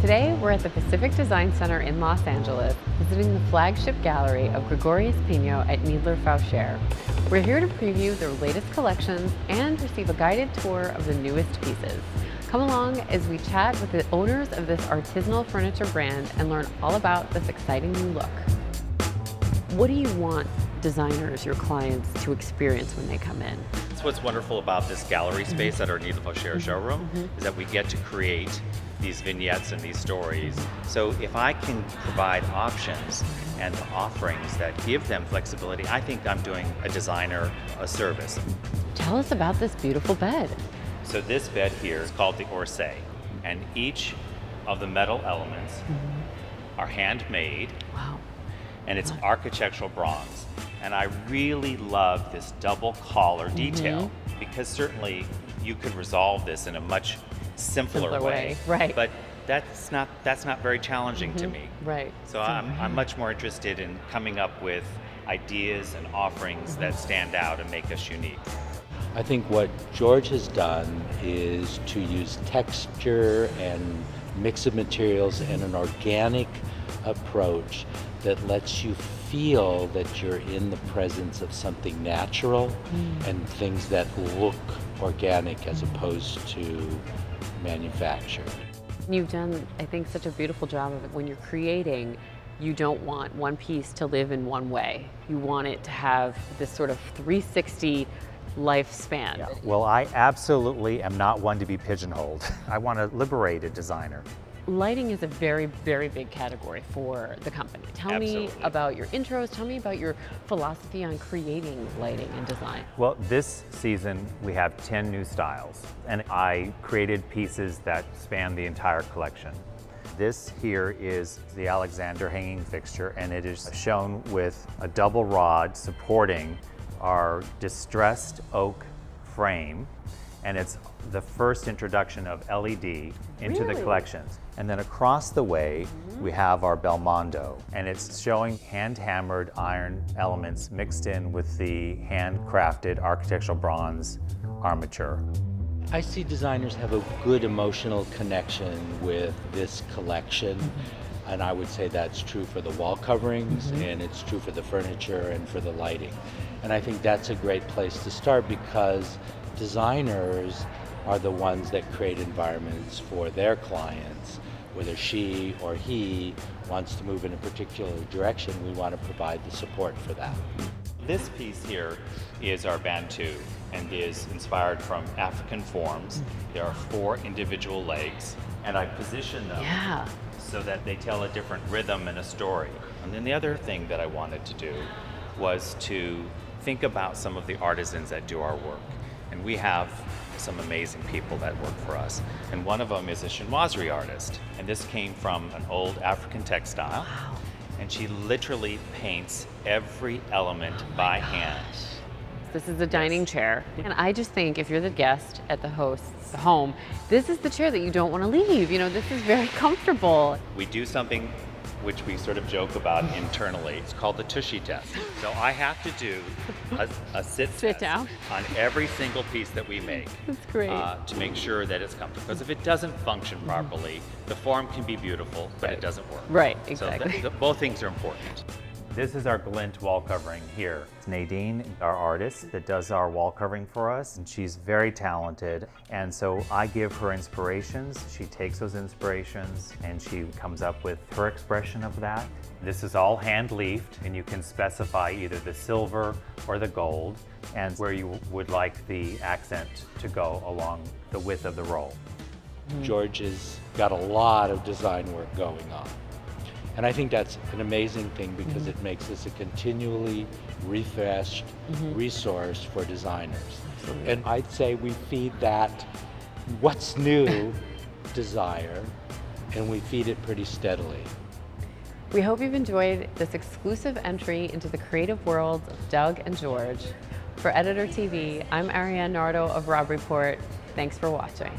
Today, we're at the Pacific Design Center in Los Angeles, visiting the flagship gallery of Gregorius Pineo at Kneedler, Fauchère. We're here to preview their latest collections and receive a guided tour of the newest pieces. Come along as we chat with the owners of this artisanal furniture brand and learn all about this exciting new look. What do you want designers, your clients, to experience when they come in? That's what's wonderful about this gallery space at our Kneedler Fauchère showroom, is that we get to create these vignettes and these stories. So if I can provide options and offerings that give them flexibility, I think I'm doing a designer a service. Tell us about this beautiful bed. So this bed here is called the Orsay, and each of the metal elements are handmade. Wow. And it's architectural bronze. And I really love this double collar detail, because certainly you could resolve this in a much simpler way. Right. But that's not very challenging to me. Right. So I'm much more interested in coming up with ideas and offerings that stand out and make us unique. I think what George has done is to use texture and mix of materials and an organic approach that lets you feel that you're in the presence of something natural and things that look organic as opposed to manufactured. You've done, I think, such a beautiful job of it. When you're creating, you don't want one piece to live in one way. You want it to have this sort of 360 lifespan. Yeah. Well, I absolutely am not one to be pigeonholed. I want to liberate a designer. Lighting is a very, very big category for the company. Tell me about your intros, tell me about your philosophy on creating lighting and design. Well, this season we have 10 new styles, and I created pieces that span the entire collection. This here is the Alexander hanging fixture, and it is shown with a double rod supporting our distressed oak frame, and it's the first introduction of LED into the collections. And then across the way, we have our Belmondo, and it's showing hand-hammered iron elements mixed in with the handcrafted architectural bronze armature. I see designers have a good emotional connection with this collection, and I would say that's true for the wall coverings, and it's true for the furniture and for the lighting. And I think that's a great place to start, because designers are the ones that create environments for their clients. Whether she or he wants to move in a particular direction, we want to provide the support for that. This piece here is our Bantu, and is inspired from African forms. There are 4 individual legs, and I position them so that they tell a different rhythm and a story. And then the other thing that I wanted to do was to think about some of the artisans that do our work. And we have some amazing people that work for us. And one of them is a chinoiserie artist. And this came from an old African textile. Wow. And she literally paints every element by hand. This is the dining chair. And I just think if you're the guest at the host's home, this is the chair that you don't want to leave. You know, this is very comfortable. We do something which we sort of joke about internally. It's called the tushy test. So I have to do a sit down on every single piece that we make. That's great. To make sure that it's comfortable. Because if it doesn't function properly, the form can be beautiful, but it doesn't work. Right, exactly. So both things are important. This is our glint wall covering here. It's Nadine, our artist, that does our wall covering for us, and she's very talented. And so I give her inspirations. She takes those inspirations and she comes up with her expression of that. This is all hand-leafed, and you can specify either the silver or the gold, and where you would like the accent to go along the width of the roll. George has got a lot of design work going on. And I think that's an amazing thing, because it makes this a continually refreshed resource for designers. And I'd say we feed that what's new desire, and we feed it pretty steadily. We hope you've enjoyed this exclusive entry into the creative worlds of Doug and George. For Editor TV, I'm Arianne Nardo of Robb Report. Thanks for watching.